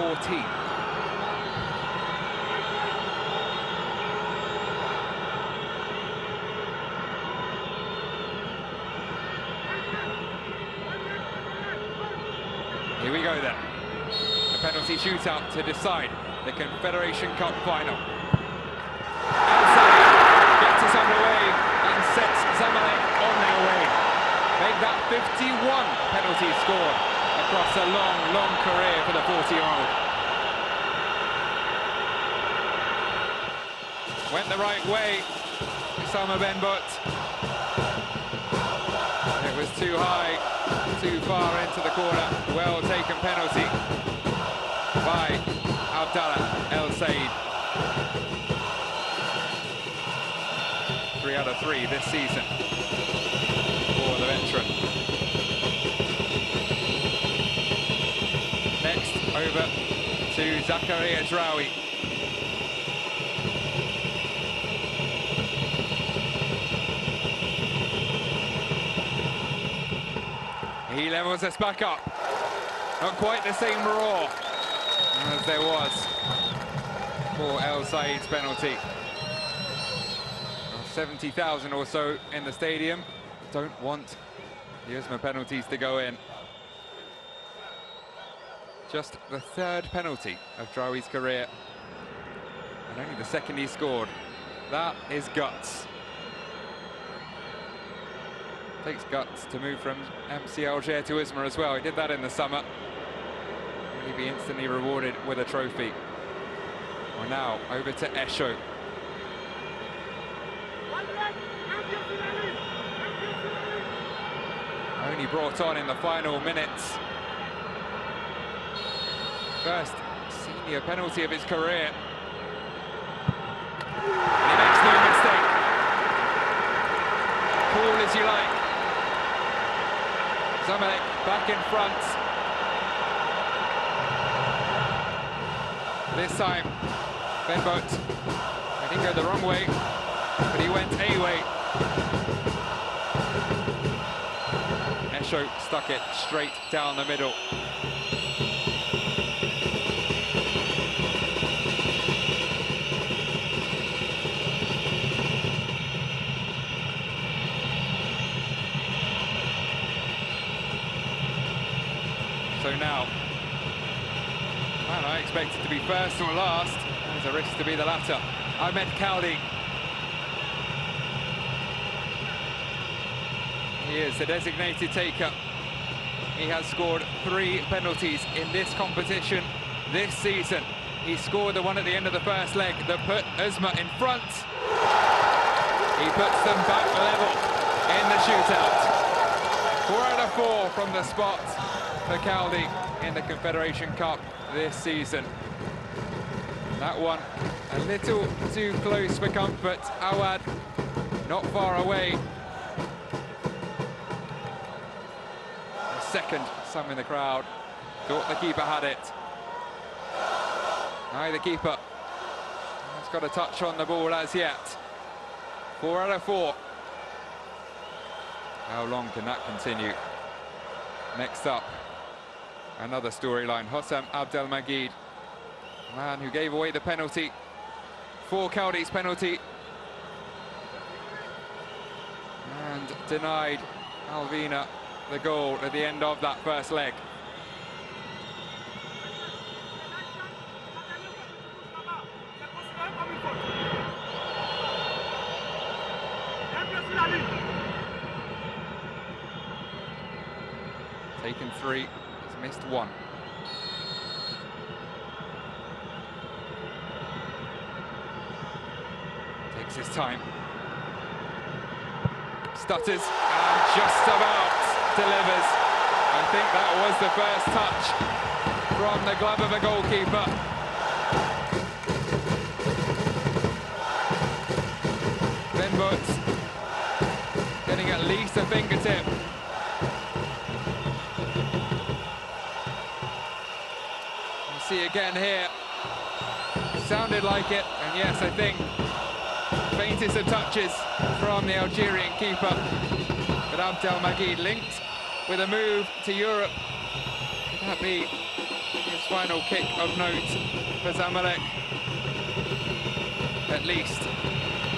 14. Here we go then. A penalty shootout to decide the Confederation Cup final. Outside gets us underway and sets Zamalek on their way. Make that 51 penalties scored across a long, long career for the 40-year-old. Went the right way, Osama Ben-But. It was too high, too far into the corner. Well taken penalty by Abdallah El Said. 3 out of 3 this season for the veteran. Next, over to Zakaria Draoui. He levels us back up. Not quite the same roar as there was for El Said's penalty. 70,000 or so in the stadium don't want the USMA penalties to go in. Just the 3rd penalty of Draoui's career, and only the 2nd he scored. That is guts. Takes guts to move from MC Alger to USMA as well. He did that in the summer. Will he be instantly rewarded with a trophy? Well, now over to Esho. Only brought on in the final minutes. First senior penalty of his career. And he makes no mistake. Cool as you like. Zamalek back in front. This time, Ben-But, I didn't go the wrong way, but he went a way. Esho stuck it straight down the middle. So now, man, I expected to be first or last. There's a risk to be the latter. Ahmed Kaldi. He is the designated taker. He has scored 3 penalties in this competition this season. He scored the one at the end of the first leg that put USMA in front. He puts them back level in the shootout. 4 out of 4 from the spot for Kaldi in the Confederation Cup this season. That one a little too close for comfort. Awad not far away. A second, some in the crowd thought the keeper had it. Neither keeper has got a touch on the ball as yet. 4 out of 4. How long can that continue? Next up, another storyline. Hossam Abdelmajid, man who gave away the penalty for Kaldi's penalty and denied Alvina the goal at the end of that first leg. Taken 3, he's missed 1. Takes his time. Stutters and just about delivers. I think that was the first touch from the glove of a goalkeeper. Ben-But getting at least a fingertip. See again here. Sounded like it, and yes, I think faintest of touches from the Algerian keeper. But Abdelmajid linked with a move to Europe. Could that be his final kick of note for Zamalek. At least,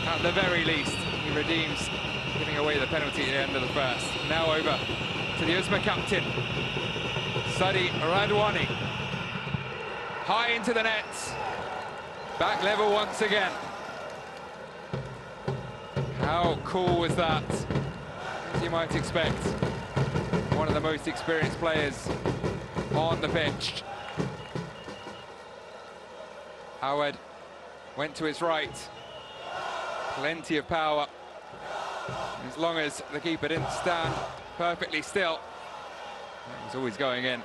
at the very least, he redeems giving away the penalty at the end of the first. Now over to the Uzma captain, Sadi Radwani. High into the nets, back level once again. How cool was that? As you might expect, one of the most experienced players on the pitch. Howard went to his right, plenty of power. As long as the keeper didn't stand perfectly still, that was always going in.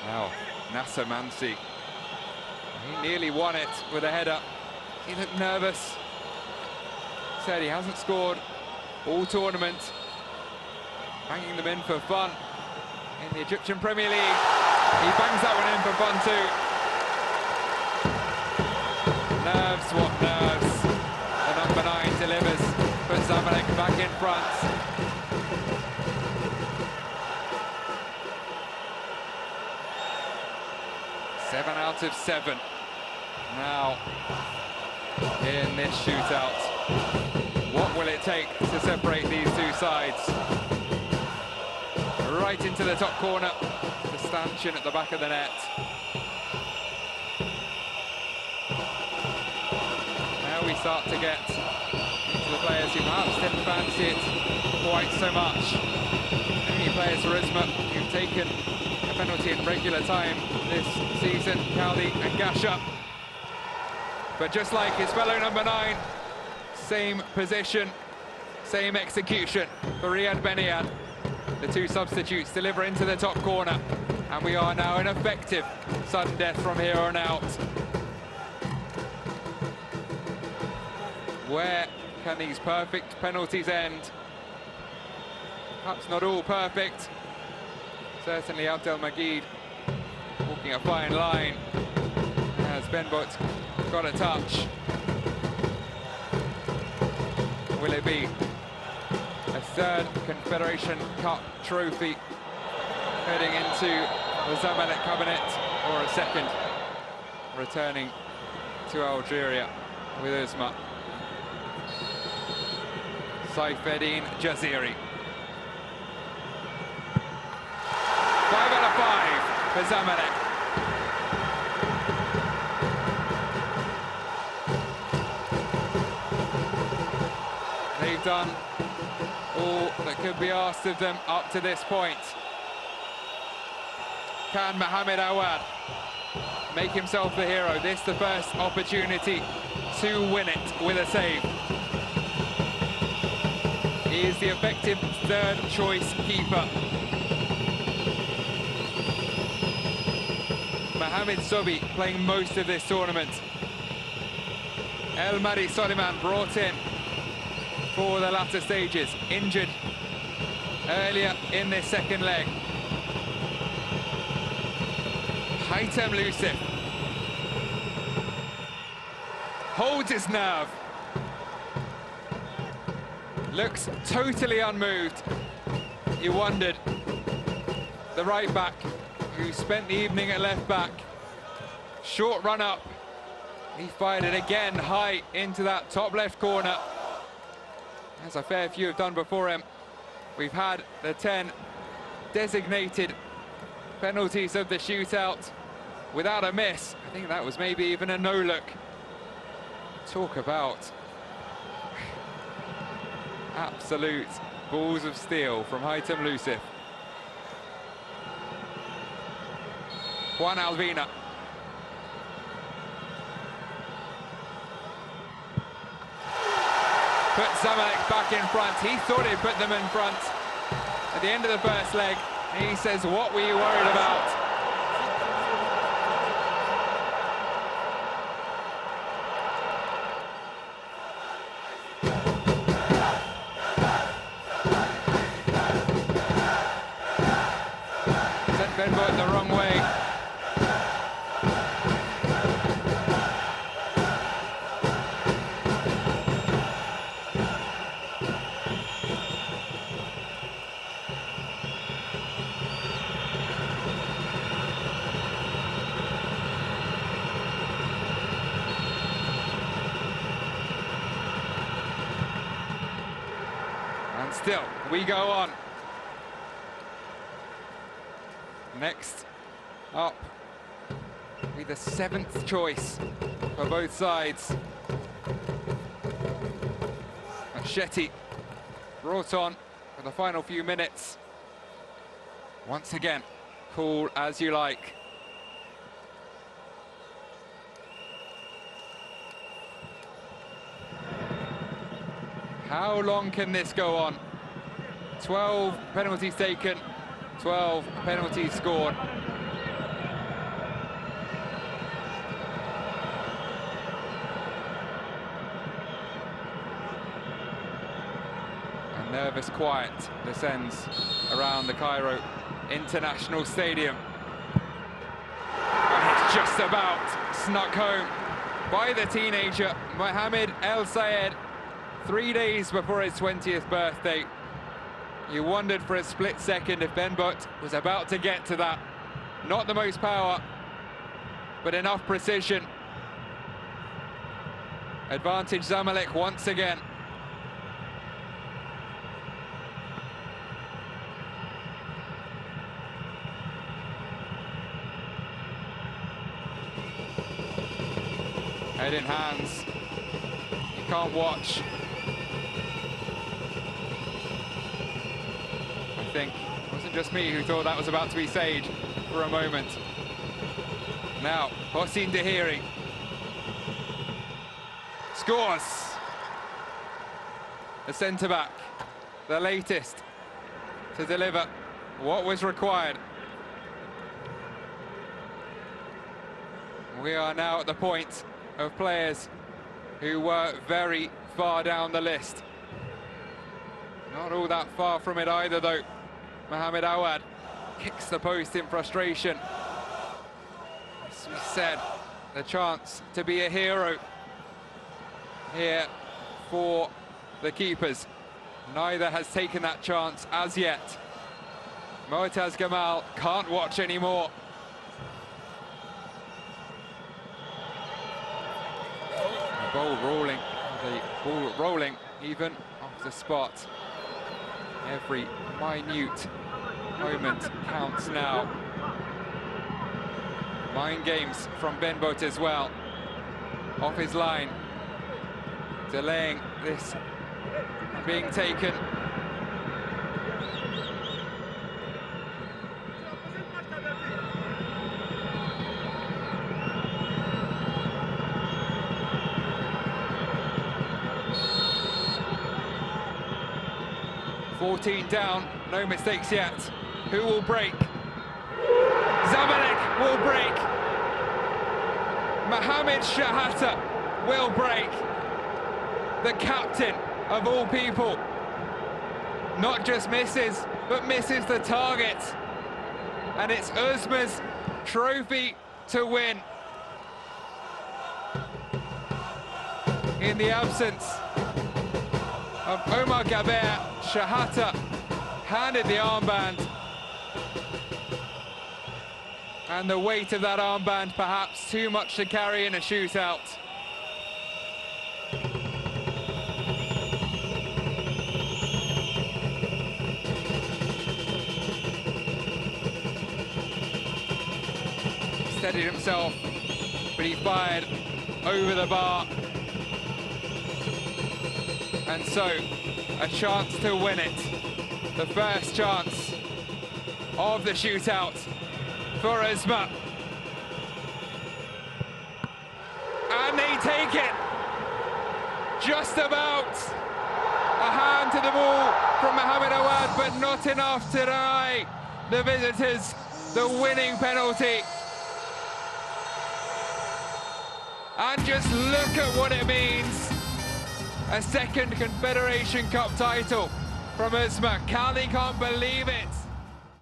Now, Nasser Mansi, he nearly won it with a header. He looked nervous. Said he hasn't scored all tournament. Banging them in for fun in the Egyptian Premier League. He bangs that one in for fun too. Nerves, what nerves. The number 9 delivers, puts Zamalek back in front. Seven out of 7 now in this shootout. What will it take to separate these two sides? Right into the top corner, the stanchion at the back of the net. Now we start to get into the players who perhaps didn't fancy it quite so much. Many players for Uzma who've taken a penalty in regular time this season, Kaldi and Gasha. But just like his fellow number 9, same position, same execution for Riyad Beniad. The two substitutes deliver into the top corner, and we are now in effective sudden death from here on out. Where can these perfect penalties end? Perhaps not all perfect. Certainly Abdel Magid walking a fine line as Benbot got a touch. Will it be a third Confederation Cup trophy heading into the Zamalek cabinet, or a second returning to Algeria with Uzma? Saifeddin Jaziri. 5 out of 5 for Zamalek. They've done all that could be asked of them up to this point. Can Mohamed Awad make himself the hero? This the first opportunity to win it with a save. He is the effective third choice keeper. Mohamed Sobi playing most of this tournament. El Mari Soliman brought in for the latter stages, injured earlier in this second leg. Haitem Lusif holds his nerve, looks totally unmoved. You wondered, the right back who spent the evening at left back, short run up, he fired it again high into that top left corner, as a fair few have done before him. We've had the 10 designated penalties of the shootout without a miss. I think that was maybe even a no-look. Talk about absolute balls of steel from Haitem Lusif. Juan Alvina. Put Zamalek back in front. He thought he'd put them in front at the end of the first leg. He says, what were you worried about? Sent Benbow the wrong way. still, we go on. Next up, be the 7th choice for both sides. Shetty brought on for the final few minutes. Once again, call as you like. How long can this go on? 12 penalties taken, 12 penalties scored. A nervous quiet descends around the Cairo International Stadium. And it's just about snuck home by the teenager, Mohamed El Sayed, 3 days before his 20th birthday. You wondered for a split second if Benbout was about to get to that. Not the most power, but enough precision. Advantage Zamalek once again. Head in hands. You can't watch. I think it wasn't just me who thought that was about to be Sage for a moment. Now, Hossein Dahiri scores. The centre-back, the latest to deliver what was required. We are now at the point of players who were very far down the list. Not all that far from it either, though. Mohamed Awad kicks the post in frustration. As we said, the chance to be a hero here for the keepers. Neither has taken that chance as yet. Moataz Gamal can't watch anymore. The ball rolling even off the spot. Every minute moment counts now. Mind games from Benbout as well. Off his line, delaying this being taken. Down, no mistakes yet. Who will break? Zamalek will break. Mohamed Shahata will break. The captain of all people. Not just misses, but misses the target. And it's Uzma's trophy to win. In the absence of Omar Gaber, Shahata handed the armband. And the weight of that armband perhaps too much to carry in a shootout. Steadied himself, but he fired over the bar. And so, a chance to win it. The first chance of the shootout for Uzma. And they take it. Just about. A hand to the ball from Mohamed Awad, but not enough to deny the visitors the winning penalty. And just look at what it means. A second Confederation Cup title from Uzma. Cali can't believe it.